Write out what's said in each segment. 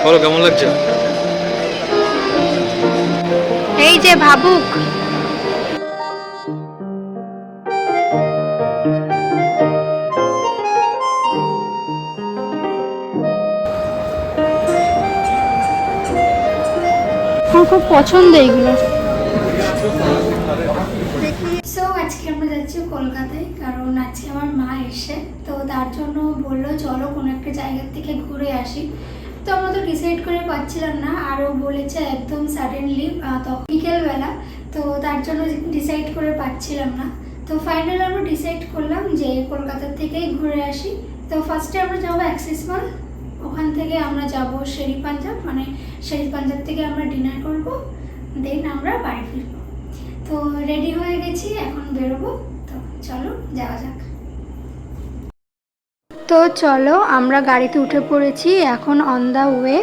বলো কেমন লাগছে? এই যে ভাবুক। আমার খুব পছন্দ এইগুলো। সো আজকে আমরা যাচ্ছি কলকাতায়, কারণ আজকে আমার মা এসে, তো তার জন্য বললো চলো কোনো একটা জায়গার থেকে ঘুরে আসি। তো আমরা তো ডিসাইড করে পাচ্ছিলাম না, আরও বলেছে একদম সাডেনলি তখন বিকেলবেলা, তো তার জন্য ডিসাইড করে পাচ্ছিলাম না। তো ফাইনালি আমরা ডিসাইড করলাম যে কলকাতার থেকেই ঘুরে আসি। তো ফার্স্টে আমরা যাবো অ্যাক্সিস মল, ওখান থেকে আমরা যাব শেরি পাঞ্জাব, মানে শেরি পাঞ্জাব থেকে আমরা ডিনার করব, দেন আমরা বাড়ি ফিরবো। তো রেডি হয়ে গেছি, এখন বেরোবো। তো চলো যাওয়া যাক। তো চলো আমরা গাড়িতে উঠে পড়েছি, এখন অন দ্য ওয়ে।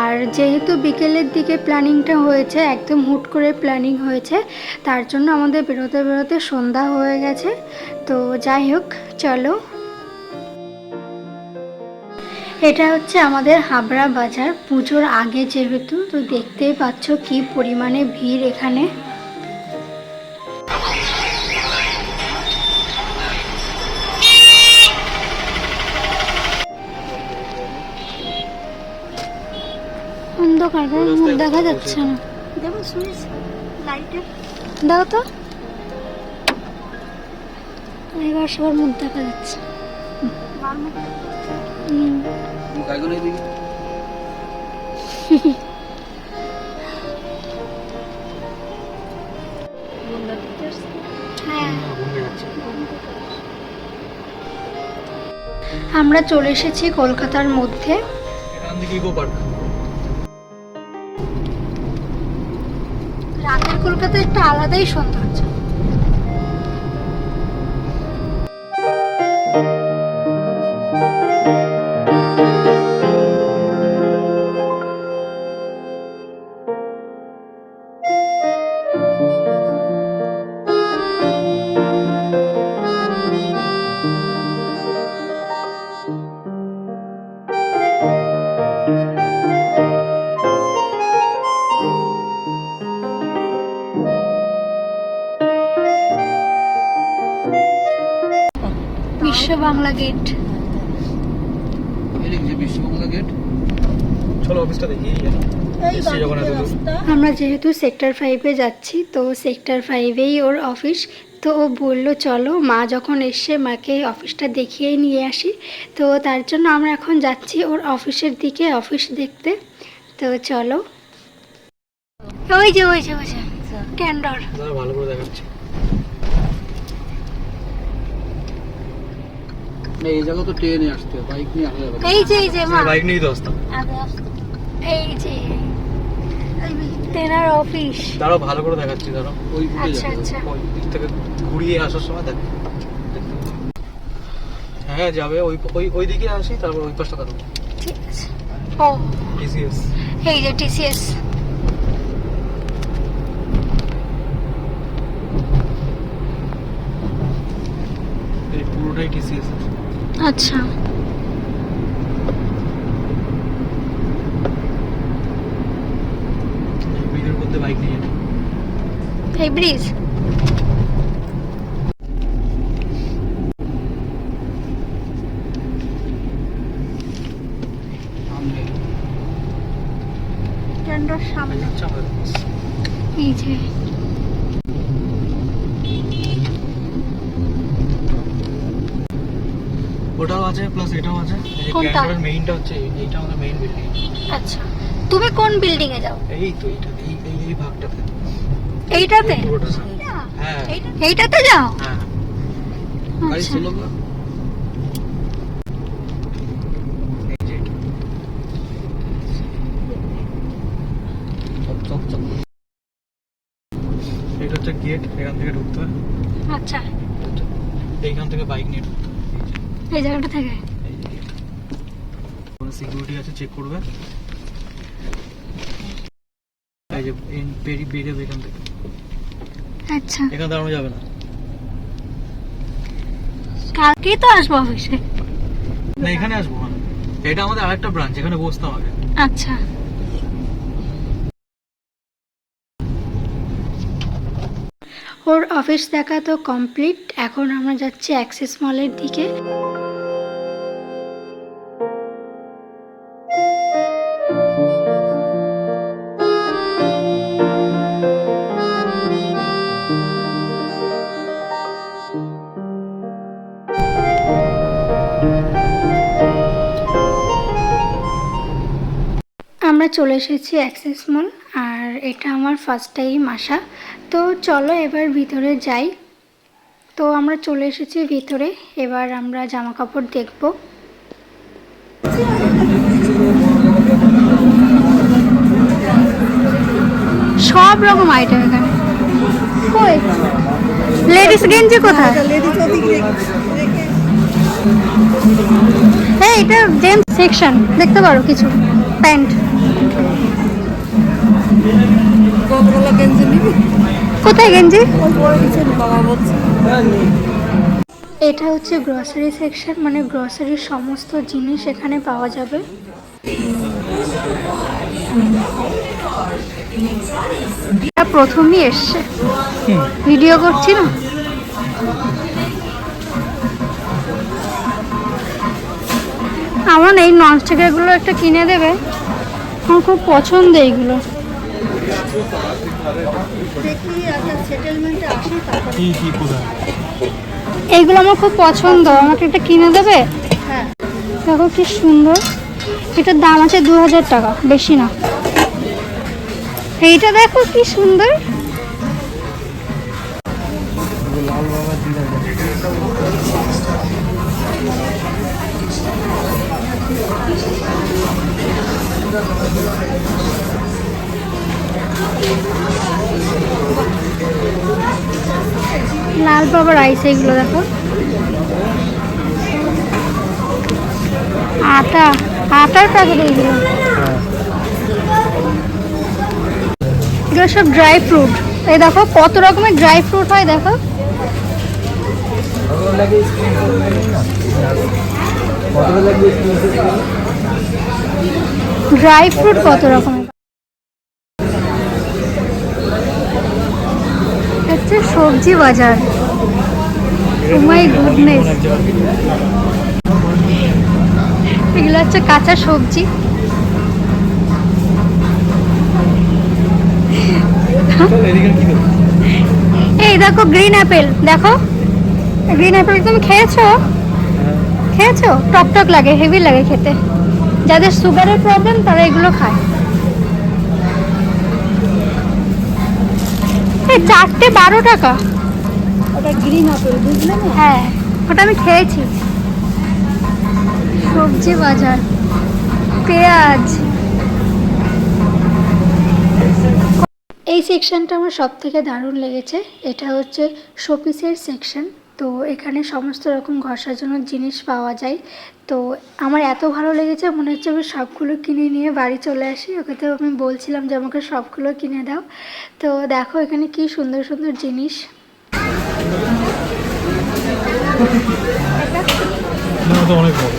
আর যেহেতু বিকেলের দিকে প্ল্যানিংটা হয়েছে, একদম হুট করে প্ল্যানিং হয়েছে, তার জন্য আমাদের বেরোতে বেরোতে সন্ধ্যা হয়ে গেছে। তো যাই হোক চলো। এটা হচ্ছে আমাদের হাবড়া বাজার, পুজোর আগে যেহেতু, তো দেখতেই পাচ্ছ কি পরিমাণে ভিড় এখানে। অন্ধকার, মুখ দেখা যাচ্ছে না। দেখো সুইচ লাইটে দাও তো, এবার সবার মুখ দেখা যাচ্ছে। আমরা চলে এসেছি কলকাতার মধ্যে। রাতের কলকাতা একটা আলাদাই সৌন্দর্য। বিশ্ব বাংলা গেট। বিশ্ব বাংলা গেট, চলো অফিসটা দেখি। আমরা যেহেতু সেক্টর 5-এ যাচ্ছি, তো সেক্টর 5-এই ওর অফিস। তো ও বললো চলো, মা যখন এসছে মাকে অফিসটা দেখিয়েই নিয়ে আসি। তো তার জন্য আমরা এখন যাচ্ছি ওর অফিসের দিকে, অফিস দেখতে। তো চলো। ওই যে ওই যে ওই যে টেন্ডার, ভালো করে দেখাচ্ছি। এই জায়গা তো ট্রেনে আসতে, বাইক নিয়ে আসতে হবে। এই যে এই যে মা বাইক নিয়ে তো আসতাম। এই যে তেনার অফিস। দাঁড়াও ভালো করে দেখাচ্ছি, দাঁড়াও। ওই আচ্ছা আচ্ছা, ওই দিক থেকে ঘুরিয়ে আসার সময় দেখ। হ্যাঁ যাবে, ওই ওই ওই দিকে আসি, তারপর ওই পাশটা দাঁড়াবো। ঠিক আছে। ও টিসিএস, এই যে টিসিএস। এই পুরোটাই টিসিএস। আচ্ছা, এই ব্রিজের মধ্যে বাইক নিয়ে যাবে। এই ব্রিজ। টেন্ডার সামনে। এই যে ওটাও আছে প্লাস এটাও আছে। এই যে কোনটা? ক্যান্টারের মেইনটা হচ্ছে এইটা, আমাদের মেইন বিল্ডিং। আচ্ছা, তুমি কোন বিল্ডিং এ যাও? এই তো এইটা, এই এই এই ভাগটাতে। এইটাতে? পুরোটা হ্যাঁ, এইটাতে যাও? হ্যাঁ গাড়ি আচ্ছা, ছিল না। এই যে চক চক চক, এটা হচ্ছে গেট, এখান থেকে ঢুকতে হয়। আচ্ছা, এইখান থেকে বাইক নিয়ে ঢুকতে হয়। এই জায়গাটা থেকে। এই যে গেট, সিকিউরিটি আছে, চেক করবে। এই যে বেরিয়ে এখান থেকে। আচ্ছা, এখানে দাঁড়ানো যাবে না। কালকেই তো আসবো অফিসে। না এখানে আসবো না, এটা আমাদের আরেকটা ব্রাঞ্চ, এখানে বসতাম আগে। আচ্ছা, ওর অফিস দেখা তো কমপ্লিট। এখন আমরা যাচ্ছি অ্যাক্সিস মলের দিকে। আমরা চলে এসেছি অ্যাক্সিস মল, আর এটা আমার ফার্স্ট টাইম আসা। তো চলো এবার ভিতরে যাই। তো আমরা চলে এসেছি ভিতরে, এবার আমরা জামা কাপড় দেখব। সব রকম আইটেম এখানে। কই লেডিস গেঞ্জি কোথায়? হ্যাঁ, এটা জেন্টস সেকশন, দেখতে পারো কিছু প্যান্ট। কোথায় গেঞ্জি? এটা হচ্ছে গ্রসারি সেকশন, মানে গ্রসারির সমস্ত জিনিস এখানে পাওয়া যাবে। প্রথমই এসছে, ভিডিও করছি না। আমার এই ননস্টিকের গুলো একটা কিনে দেবে, আমার খুব পছন্দ এইগুলো। এইগুলো আমার খুব পছন্দ, আমাকে একটা কিনে দেবে? দেখো কি সুন্দর, এটার দাম আছে 2000 টাকা, বেশি না। এইটা দেখো কি সুন্দর। লাল বাবার আইস, এইগুলো দেখো। আটার প্যাকেট এইগুলো। এগুলো সব ড্রাই ফ্রুট। এই দেখো কত রকমের ড্রাই ফ্রুট হয়, দেখো। ড্রাই ফ্রুট কত রকমের। হচ্ছে সবজি বাজার। ও মাই গুডনেস, এগুলো হচ্ছে কাঁচা সবজি। এই দেখো গ্রিন অ্যাপেল, দেখো গ্রিন অ্যাপেল। তুমি খেয়েছো? খেয়েছো? টক টক লাগে, হেভি লাগে খেতে। যাদের সুগারের প্রবলেম তারা এগুলো খায়। এই 4টে 12 টাকা। ওটা গ্রিন অ্যাপেল, বুঝলে না? হ্যাঁ, ওটা আমি খেয়েছি। সবজি বাজার, পেঁয়াজ। এই সেকশনটা আমার সব থেকে দারুণ লেগেছে। এটা হচ্ছে শোপিসের সেকশন। তো এখানে সমস্ত রকম ঘর সাজানোর জিনিস পাওয়া যায়। তো আমার এত ভালো লেগেছে, মনে হচ্ছে আমি সবগুলো কিনে নিয়ে বাড়ি চলে আসি। ওকে তো আমি বলছিলাম যে আমাকে সবগুলো কিনে দাও। তো দেখো এখানে কি সুন্দর সুন্দর জিনিস। অনেক বড়।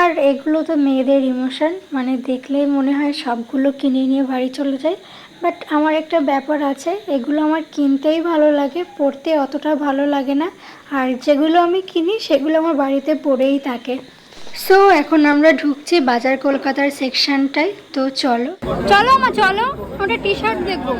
আর এগুলো তো মেয়েদের ইমোশন, মানে দেখলেই মনে হয় সবগুলো কিনে নিয়ে বাড়ি চলে যায়। বাট আমার একটা ব্যাপার আছে, এগুলো আমার কিনতেই ভালো লাগে, পরতে অতটা ভালো লাগে না। আর যেগুলো আমি কিনি সেগুলো আমার বাড়িতে পড়েই থাকে। সো এখন আমরা ঢুকছি বাজার কলকাতার সেকশনটায়। তো চলো চলো মা, চলো ওটা টি শার্ট দেখবো।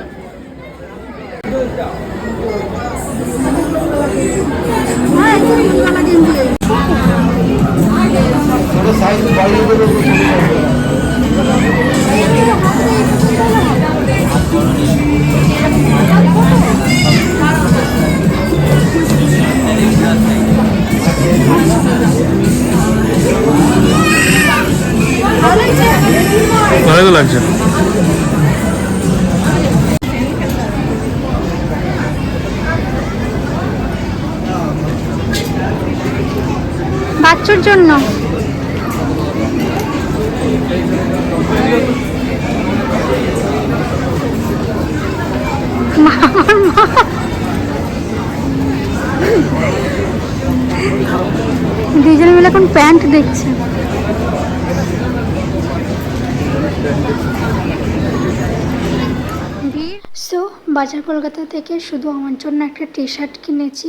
ভালো তো লাগছে। বাচ্চার জন্য দুজনে মিলে এখন প্যান্ট দেখছে। সো বাজার কলকাতা থেকে শুধু আমার জন্য একটা টি শার্ট কিনেছি,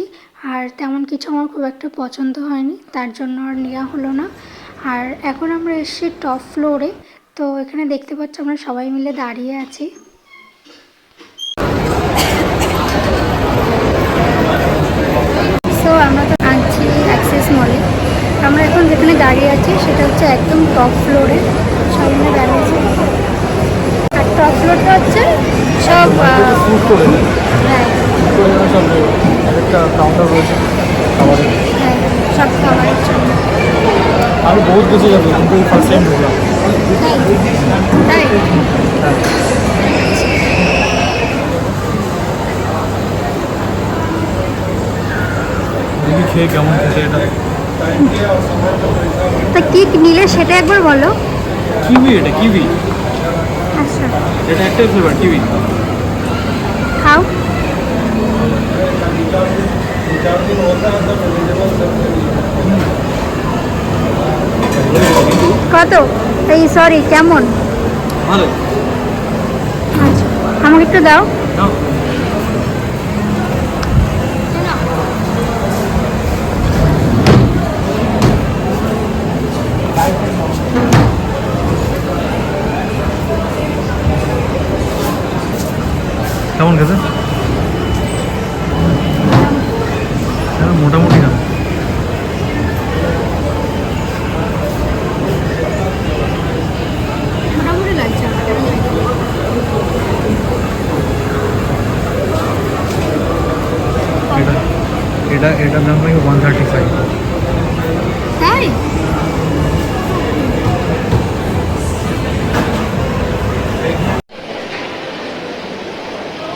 আর তেমন কিছু আমার খুব একটা পছন্দ হয়নি, তার জন্য আর নেওয়া হলো না। আর এখন আমরা এসেছি টপ ফ্লোরে, তো এখানে দেখতে পাচ্ছি আমরা সবাই মিলে দাঁড়িয়ে আছি। সো আমরা তো আছি অ্যাক্সেস মলে, আমরা এখন যেখানে দাঁড়িয়ে আছি সেটা হচ্ছে একদম টপ ফ্লোরে, সবাই মিলে দাঁড়িয়েছি। আর টপ ফ্লোরটা হচ্ছে সব হ্যাঁ একটা কাউন্টার রয়েছে খাবারের। হ্যাঁ সব খাবারের জন্য। আমি বহুত কিছু যাবো কিন্তু ফার্স্ট টাইম ঢুকলাম। তাই দেখি খেয়ে কেমন খেতে এটা। তা কি নিলে সেটা একবার বলো। কিউই, এটা কিউই। আচ্ছা এটা একটাই ফ্লেভার কিউই। খাও। কত এই সরি কেমন? ভালো। আচ্ছা আমাকে একটু দাও। নাও। কেমন খেতে? মোটামুটি না, মোটামুটি লাগছে আমার। এটার দাম নাকি 135। তাই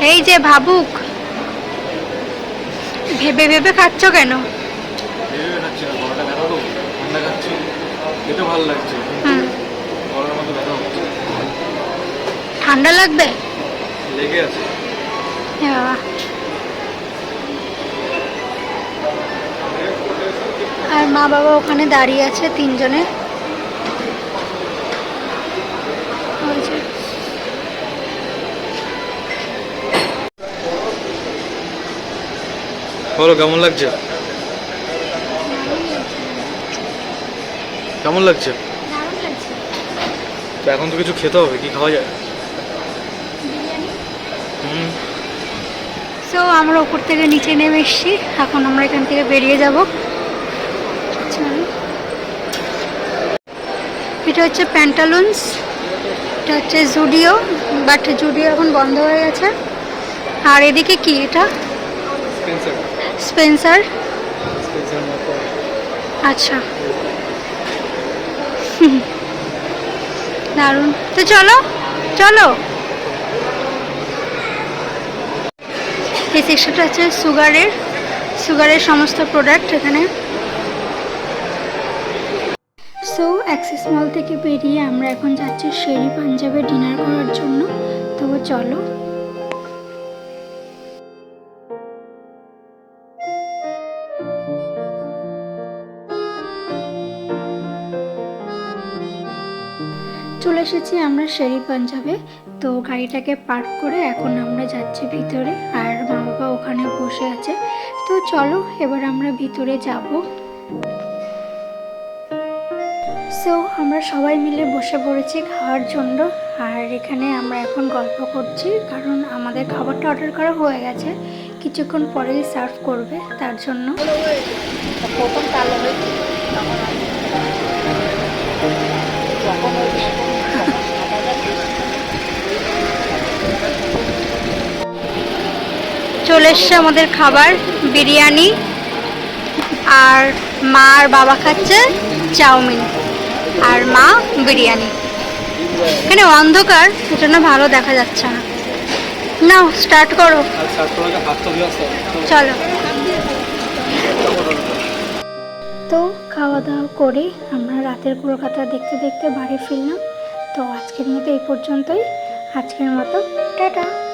এই যে ভাবুক, ভেবে ভেবে খাচ্ছ কেন? ভালো লাগছে, ঠান্ডা লাগবে লেগে আছে। আর মা বাবা ওখানে দাঁড়িয়ে আছে তিনজনে। বলো কেমন লাগছে? কেমন লাগছে? তো এখন তো কিছু খেতে হবে, কি খাওয়া যায়? সো আমরা উপর থেকে নিচে নেমে এসেছি, এখন আমরা এখান থেকে বেরিয়ে যাব। এটা হচ্ছে প্যান্টালুন্স, এটা হচ্ছে জুডিও, বাট জুডিও এখন বন্ধ হয়ে গেছে। আর এদিকে কি এটা? স্পেন্সার। আচ্ছা দারুণ, তো চলো চলো। এই সেকশনটা হচ্ছে সুগারের সমস্ত প্রোডাক্ট এখানে। সো অ্যাক্সেস মল থেকে বেরিয়ে আমরা এখন যাচ্ছি শেরি পাঞ্জাবে ডিনার করার জন্য, তো চলো। চলে এসেছি আমরা শেরি পাঞ্জাবে, তো গাড়িটাকে পার্ক করে এখন আমরা যাচ্ছি ভিতরে, আর মা বাবা ওখানে বসে আছে। তো চলো এবার আমরা ভিতরে যাব। সো আমরা সবাই মিলে বসে পড়েছি খাওয়ার জন্য, আর এখানে আমরা এখন গল্প করছি, কারণ আমাদের খাবারটা অর্ডার করা হয়ে গেছে, কিছুক্ষণ পরেই সার্ভ করবে, তার জন্য। চলে এসছে আমাদের খাবার, বিরিয়ানি, আর মা আর বাবা খাচ্ছে চাউমিন, আর মা বিরিয়ানি। এখানে অন্ধকার, সেজন্য ভালো দেখা যাচ্ছে না। নাও স্টার্ট করো। চলো। তো খাওয়া দাওয়া করে আমরা রাতের কলকাতা দেখতে দেখতে বাড়ি ফিরলাম। তো আজকের মতো এই পর্যন্তই। আজকের মতো টাটা।